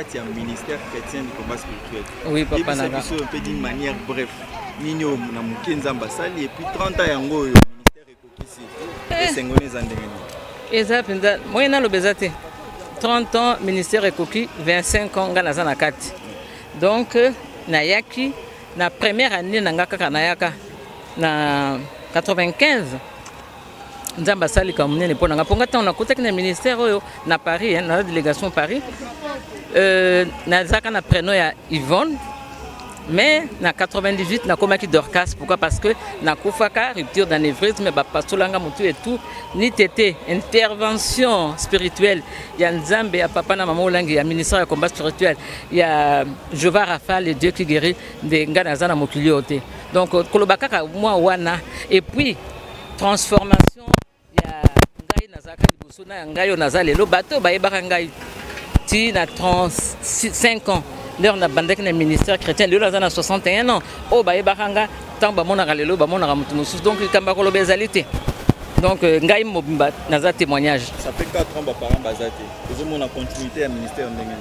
kati ya ministère chrétien du combat spirituel. Oui, papa Nanga. Un peu d'une manière bref. Nino na mukenza mbasali et puis 30 ans yango ministère ekokisi. Esengone zandengeni. Eza penza moyena lobezate. 30 ans ministère ekoki, 25 ans ngana zana kati. Donc nayaki na première année nanga kaka nayaka na 95. Nzamba sali ka munene pona nga ponga ta on a contacté na ministère oyo na Paris hein, na délégation Paris na zaka na prénom ya Yvonne mais na 98 na komaki Dorcas. Pourquoi? Parce que na kufaka rupture d'anévrisme ba pasolanga mutu et tout ni tété intervention spirituelle ya Nzambe ya papa na maman olangi ya ministère ya combat spirituel ya Jova Rafa le Dieu qui guérit de ngana zana mokili ote. Donc kolobaka moi wana et puis transformation ya ngai nazaka liboso na ngai nazali lo bato bayebaka ngai ti na 35 ans leur na bandaki na ministère chrétien le na 61 ans o bayebaka nga tant ba mona lelo ba mona mutu musu donc kamba ko lobezalité donc ngai mobimba naza témoignage. Ça fait 4 ans ba parents bazate ils ont mon continuité à ministère ndenge.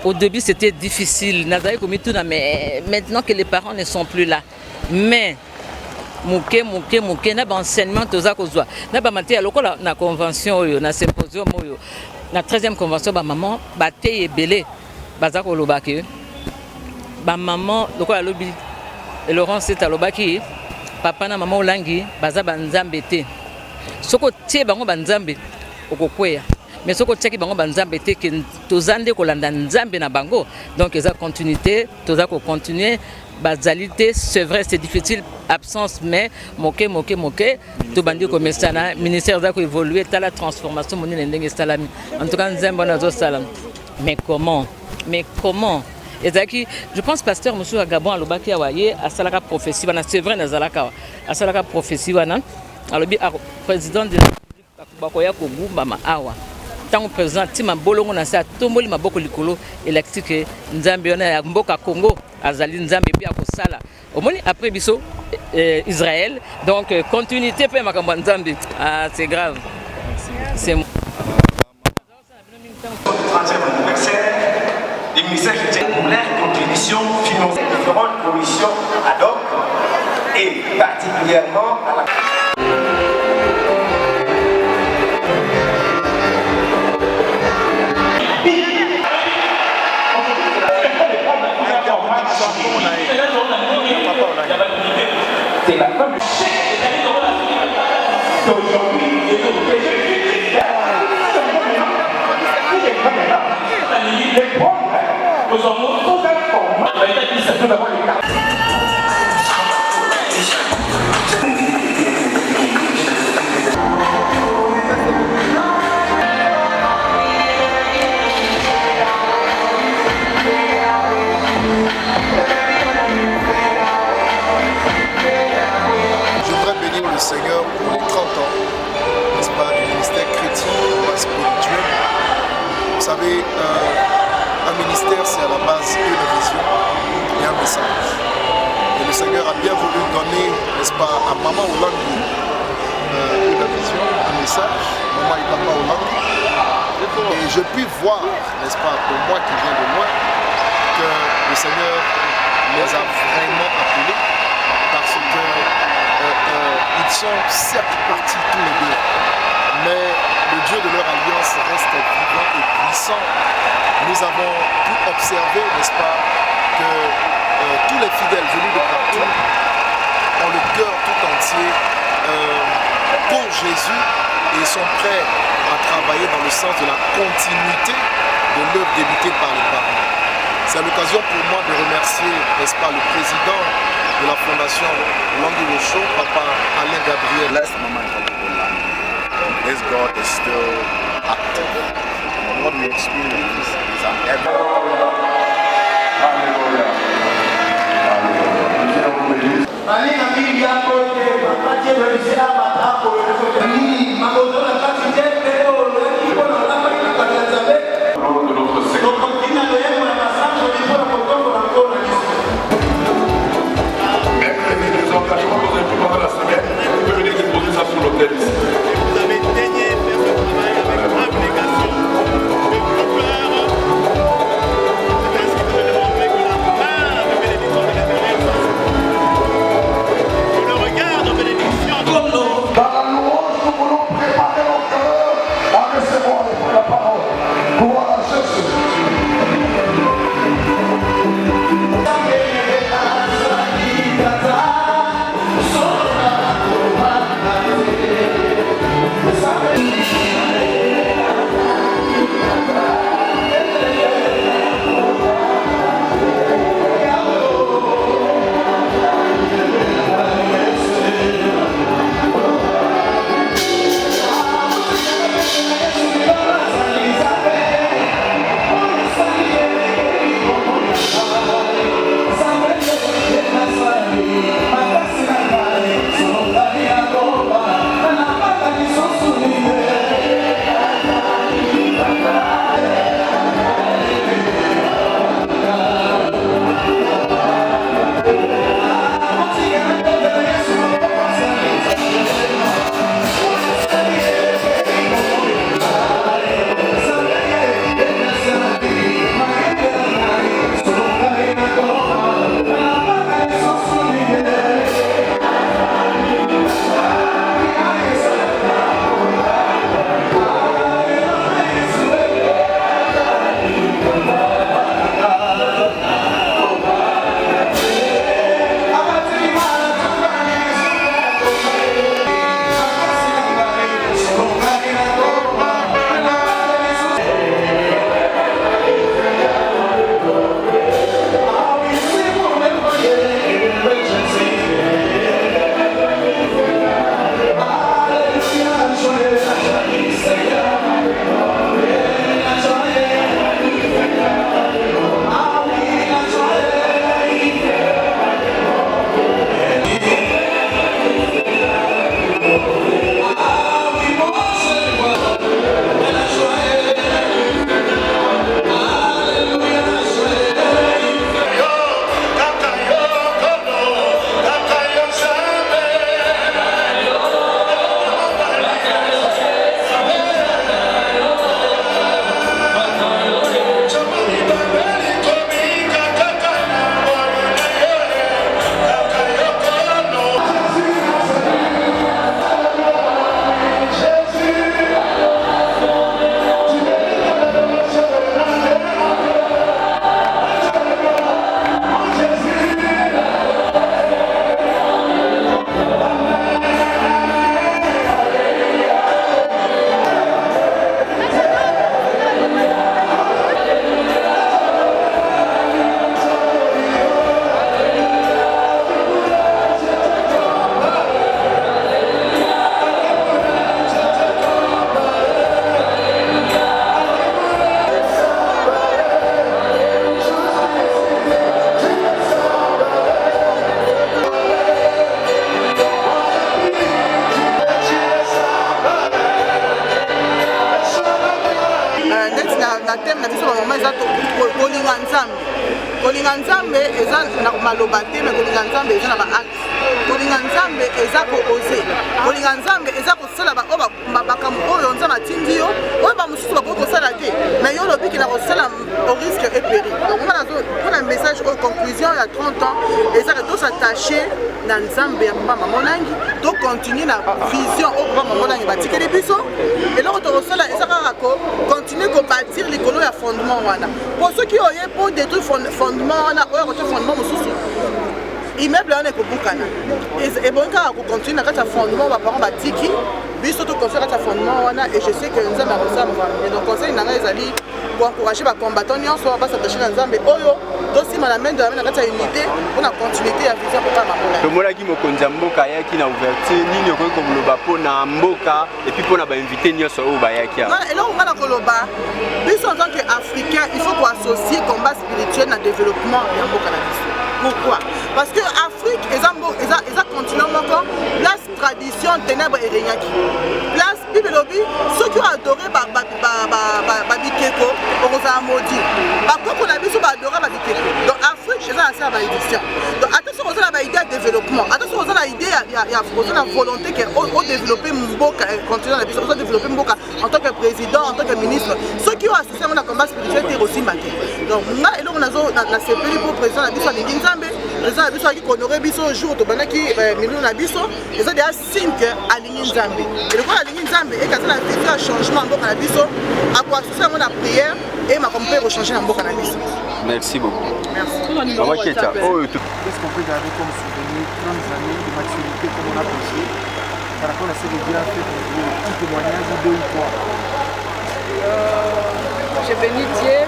Au début c'était difficile nazali komi tout na mais maintenant que les parents ne sont plus là mais muke na ba enseignement toza kozwa na ba mate ya lokola na convention oyo na symposium oyo na 13e convention ba maman ba te ebele baza ko lobaki ba maman lokola lobi Laurence Talobaki papa na maman olangi baza ba nzambe te soko tie bango ba nzambe okokweya mais soko tiaki bango ba nzambe te ke tozande kolanda nzambe na bango donc eza continuité toza ko continuer bazalité c'est vrai c'est difficile absence mais moke to bandi ko mesana ministère za ko évoluer ta la transformation monene ndenge salami en tout cas nzambe na zo salam mais comment ezaki je pense pasteur monsieur à Gabon alobaki awaye asalaka prophétie wana c'est vrai nazalaka asalaka prophétie wana alobi président de la République bakoya ko gumba awa tant président tima bolongo na sa tomboli maboko likolo électrique nzambe yona ya mboka Congo azali nzambe bi akosala omoni après biso Israël donc continuité pe makambo nzambe c'est grave c'est 30e anniversaire des ministères chrétiens pour leur contribution financière différentes commissions ad hoc et particulièrement à la c'est la femme Seigneur pour les 30 ans, n'est-ce pas, du ministère chrétien, spirituel. Vous savez, un ministère, c'est à la base une vision et un message. Et le Seigneur a bien voulu donner, n'est-ce pas, à Maman Olangi une vision, un message, Maman et Papa Olangi. Et je puis voir, n'est-ce pas, pour moi qui viens de loin, que le Seigneur les a vraiment appelés parce que ils sont certes partis tous les deux, mais le Dieu de leur alliance reste vivant et puissant. Nous avons pu observer, n'est-ce pas, que tous les fidèles venus de partout ont le cœur tout entier pour Jésus et sont prêts à travailler dans le sens de la continuité de l'œuvre débutée par les parents. C'est l'occasion pour moi de remercier, n'est-ce pas, le président de la fondation Langi Wosho, Papa Alain Gabriel. Last moment of this God is still active. What we experience is an ever. baptême na biso bamama eza kolinga nzambe. Kolinga nzambe eza na maloba te, mais kolinga nzambe eza na baacte. Kolinga nzambe eza koose. Kolinga nzambe eza kosala makambo oyo nzambe atindi yo oyo bamosusu bakoki kosala te, mais yo olobiki na kosala au risque et péril. Donc mpona message oyo conclusion ya 30 ans ezaka tosattache na nzambe ya papa Mamolangi, tocontinue na vision oyo papa Mamolangi batikeli biso. eloko tokosala eza kaka continue kobâtir likolo ya fondement wana. Po soki oye po détruire fondement wana oyo kote fondement mosusu immeuble wana ekobukana ebongi kaka kocontinue na kati ya fondement baparent batiki biso tocontinue na kati ya fondement wana. Et je sais que nzambe akosala makambo. Donc conseil na ngai ezali koencourager bacombattant nyonso basattache na nzambe oyo tosima na main de la main na kati ya unité mpona continuité ya vision papa Mamolangi. Tomonaki mokonzi ya mboka ayaki na ouverture nini okoki koloba mpona mboka epuis mpona bainvité nyonso oyo bayaki awa? eloko nga na koloba biso en tant que africain il faut koassocier combat spirituel na développement ya mboka na biso. Pourquoi? Parce que Afrique eza continent moko place tradition ténèbre eregnaki place bible elobi soki oadore babikeko okozala maudit, bakoko na biso baadore babikeko. Donc Afrique eza na se ya baédition. Donc ata soki oza na baidée ya développement, ata soki oza na idée oza na volonté ke odéveloppe mboka continent na biso, odéveloppe mboka en tant que président, en tant que ministre, soki oassocie yango na combat spirituel te kosimba te. Donc nga eloko nasepeli po président na biso alingi nzambe, président na biso alaki kohonoré biso jour tobandaki milio na biso, eza deja signe ke alingi nzambe. Eloko alingi nzambe ekata na vision ya changement mboka na biso, akoassocie yango na prière et makambo mpe ekochange na mboka na biso. Merci beaucoup. Merci. Maman Ketia, qu'est-ce qu'on peut garder comme souvenir 30 années de maturité comme on a pensé par rapport à ce que Dieu a fait pour vous? Un témoignage ou deux ou trois? Je bénis Dieu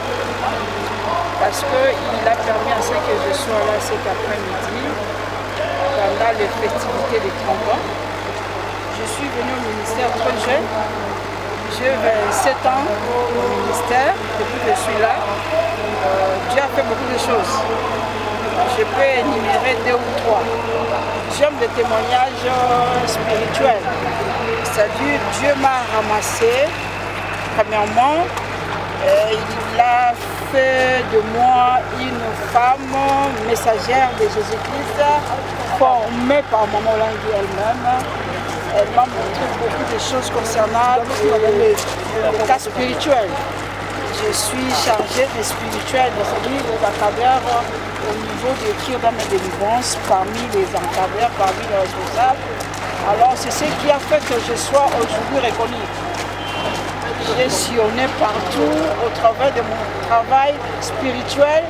parce qu'il a permis à ce que je sois là cet après-midi pendant les festivités des 30 ans. Je suis venue au ministère très jeune. J'ai 27 ans au ministère, depuis que je suis là. Dieu a fait beaucoup de choses. Je peux énumérer 2 ou 3. J'aime les témoignages spirituels. C'est-à-dire, Dieu m'a ramassé. Premièrement, il a fait de moi une femme messagère de Jésus-Christ, formée par Mamolangi elle-même. Elle m'a montré beaucoup de choses concernant le cas spirituel. Je suis chargée de spirituel, c'est-à-dire l'encadreur au niveau de tir dans mes délivrances, parmi les encadreurs, parmi les responsables. Alors c'est ce qui a fait que je sois aujourd'hui reconnue. J'ai sillonné partout au travers de mon travail spirituel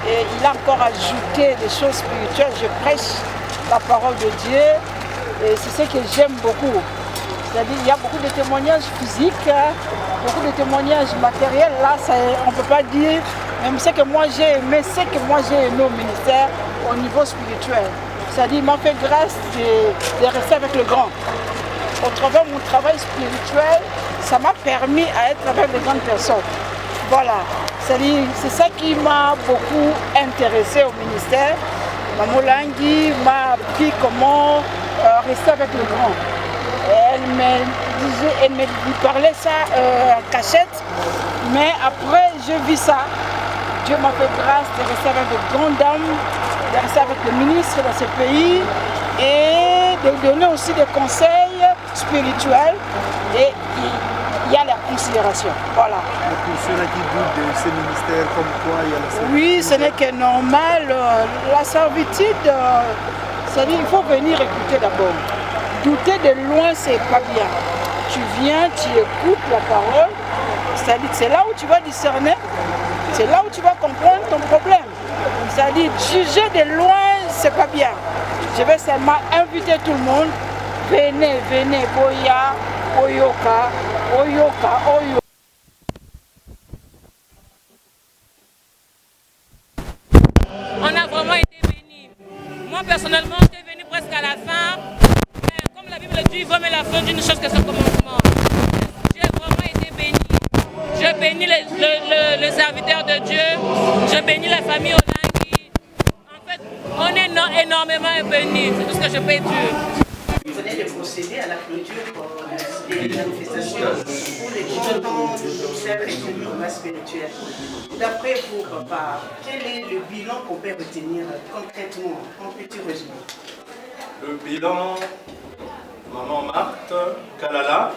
et il a encore ajouté des choses spirituelles. Je prêche la parole de Dieu et c'est ce que j'aime beaucoup. C'est-à-dire qu'il y a beaucoup de témoignages physiques, beaucoup de témoignages matériels. Là, on ne peut pas dire, même ce que moi j'ai aimé, au ministère au niveau spirituel. C'est-à-dire qu'il m'a fait grâce de rester avec le grand. Au travers de mon travail spirituel, ça m'a permis à être avec de grandes personnes. Voilà, c'est ça qui m'a beaucoup intéressé au ministère. Mamolangi m'a appris comment rester avec le grand. Elle me parlait ça en cachette, mais après je vis ça. Dieu m'a fait grâce de rester avec de grandes dames, de rester avec le ministre dans ce pays et de donner aussi des conseils spirituels. Et il y a la considération. Voilà. Pour ceux qui doutent de ces ministères, comme quoi il y a la servitude? Oui, ce n'est que normal. La servitude, c'est-à-dire qu'il faut venir écouter d'abord. Douter de loin, c'est pas bien. Tu viens, tu écoutes la parole. C'est-à-dire que c'est là où tu vas discerner. C'est là où tu vas comprendre ton problème. C'est-à-dire juger de loin, c'est pas bien. Je vais seulement inviter tout le monde. Venez, venez, Boya, Oyoka, Oyoka, Oyoka. On a vraiment été bénis. Moi personnellement, j'étais venu presque à la fin. Mais comme la Bible dit, il vaut mieux la fin d'une chose que son commencement. J'ai vraiment été béni. Je bénis le serviteur de Dieu. Je bénis la famille Olangui. En fait, on est énormément bénis. C'est tout ce que je peux dire. Vous venez de procéder à la clôture des manifestations pour les 30 ans du ministère chrétien du combat spirituel. D'après vous, papa, quel est le bilan qu'on peut retenir concrètement, en petit résumé? Le bilan, Maman Marthe Kalala,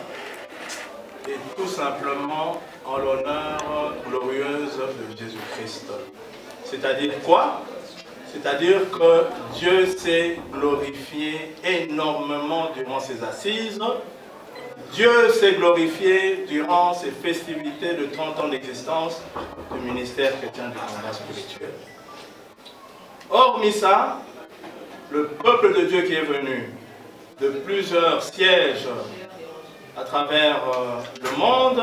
est tout simplement en l'honneur glorieuse de Jésus-Christ. C'est-à-dire quoi? C'est-à-dire que Dieu s'est glorifié énormément durant ses assises. Dieu s'est glorifié durant ses festivités de 30 ans d'existence du ministère chrétien du combat spirituel. Hormis ça, le peuple de Dieu qui est venu de plusieurs sièges à travers le monde,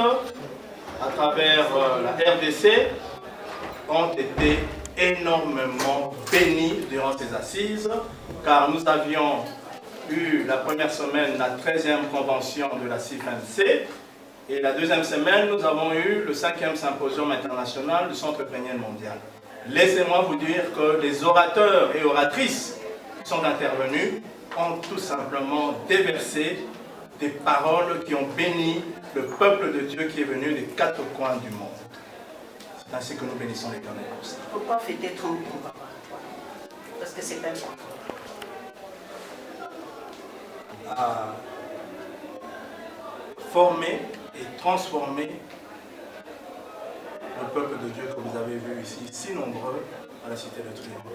à travers la RDC, ont été énormément bénis durant ces assises, car nous avions eu la première semaine la 13e convention de la CIFMC, et la deuxième semaine, nous avons eu le 5e symposium international du Centre Pléniel mondial. Laissez-moi vous dire que les orateurs et oratrices qui sont intervenus ont tout simplement déversé des paroles qui ont béni le peuple de Dieu qui est venu des 4 coins du monde. C'est ainsi que nous bénissons l'Éternel. Pourquoi fêter 30 ans, papa? Parce que c'est important. À former et transformer le peuple de Dieu que vous avez vu ici, si nombreux à la cité de Triomphe.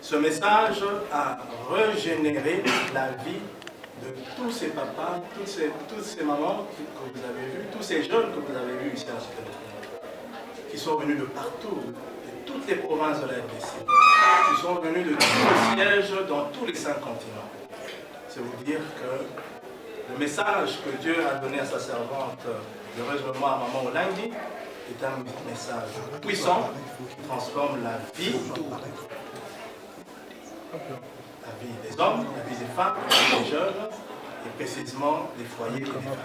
Ce message a régénéré la vie de tous ces papas, tous ces mamans que vous avez vus, tous ces jeunes que vous avez vus ici à la cité de Triomphe, qui sont venus de partout, de toutes les provinces de la RDC, qui sont venus de tous les sièges dans tous les 5 continents. C'est vous dire que le message que Dieu a donné à sa servante, heureusement à Maman Olangi, est un message puissant qui transforme la vie des hommes, la vie des femmes, des jeunes, et précisément des foyers et des familles.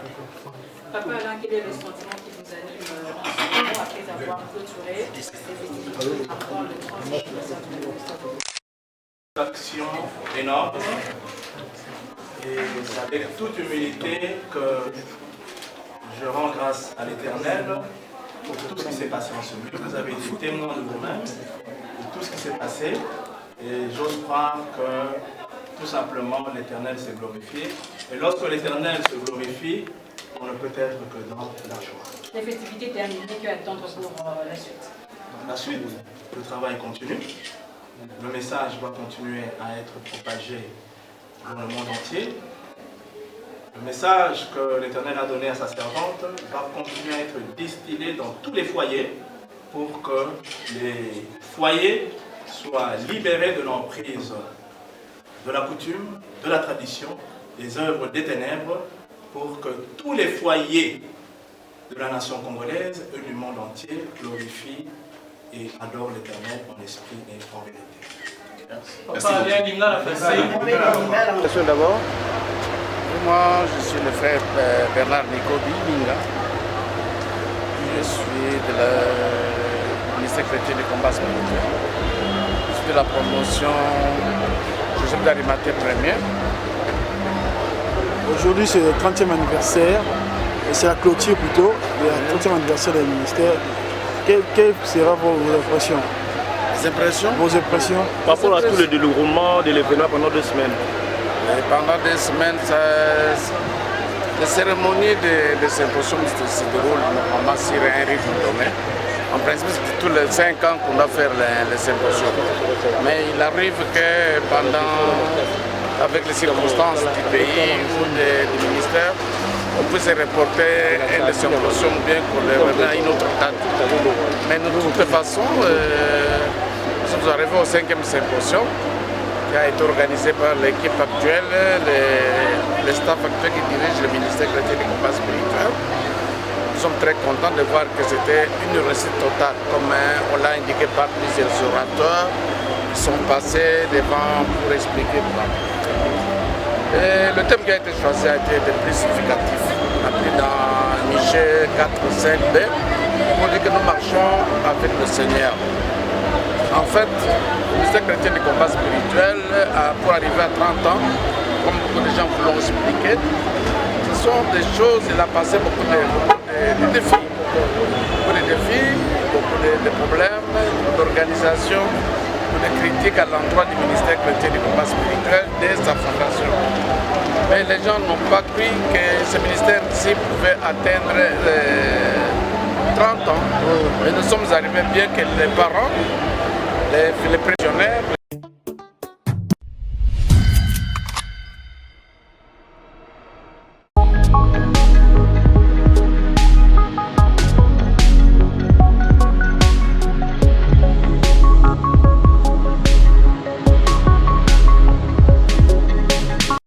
Papa Alain, quel est le sentiment qui vous anime en ce moment après avoir clôturé ces festivités avant le 30 juillet? Une action énorme, et c'est avec toute humilité que je rends grâce à l'Éternel pour tout ce qui s'est passé en ce lieu. Vous avez été témoins de vous-même de tout ce qui s'est passé, et j'ose croire que tout simplement l'Éternel s'est glorifié. Et lorsque l'Éternel se glorifie, on ne peut être que dans la joie. Les festivités terminées, que attendre pour la suite? La suite, le travail continue. Le message doit continuer à être propagé dans le monde entier. Le message que l'Éternel a donné à sa servante va continuer à être distillé dans tous les foyers pour que les foyers soient libérés de l'emprise de la coutume, de la tradition, des œuvres des ténèbres, pour que tous les foyers de la nation congolaise et du monde entier glorifient et adorent l'Éternel en esprit et en vérité. Merci d'abord. Moi, je suis le frère Bernard Nikobi Minga. Je suis de la ministère chrétien du combat spirituel. Je suis de la promotion Joseph d'Arimathie première. Aujourd'hui, c'est le 30e anniversaire, et c'est la clôture plutôt, de la 30e anniversaire du ministère. Quelles seront vos impressions? Vos impressions par rapport à tout le déroulement de l'événement pendant 2 semaines. Et pendant 2 semaines, les cérémonies de symposium se déroulent normalement sur un rythme donné. En principe, c'est tous les 5 ans qu'on doit faire les symposiums. Mais il arrive que avec les circonstances du pays ou du ministère, on puisse reporter un symposium bien qu'on le remette à une autre date. Mais de toute façon, nous sommes arrivés au 5e symposium qui a été organisé par l'équipe actuelle, le staff actuel qui dirige le ministère chrétien du combat spirituel. Nous sommes très contents de voir que c'était une réussite totale, comme on l'a indiqué par plusieurs orateurs qui sont passés devant pour expliquer. Et le thème qui a été choisi a été le plus significatif. On a pris dans Michée 4-5b, on dit que nous marchons avec le Seigneur. En fait, le ministère chrétien du combat spirituel, pour arriver à 30 ans, comme beaucoup de gens vous l'ont expliqué. Ce sont des choses, il a passé beaucoup de défis. Beaucoup de défis, beaucoup de problèmes, d'organisation, de critiques à l'endroit du ministère chrétien du combat spirituel dès sa fondation. Mais les gens n'ont pas cru que ce ministère-ci pouvait atteindre 30 ans. Et nous sommes arrivés bien que les parents, les pensionnaires,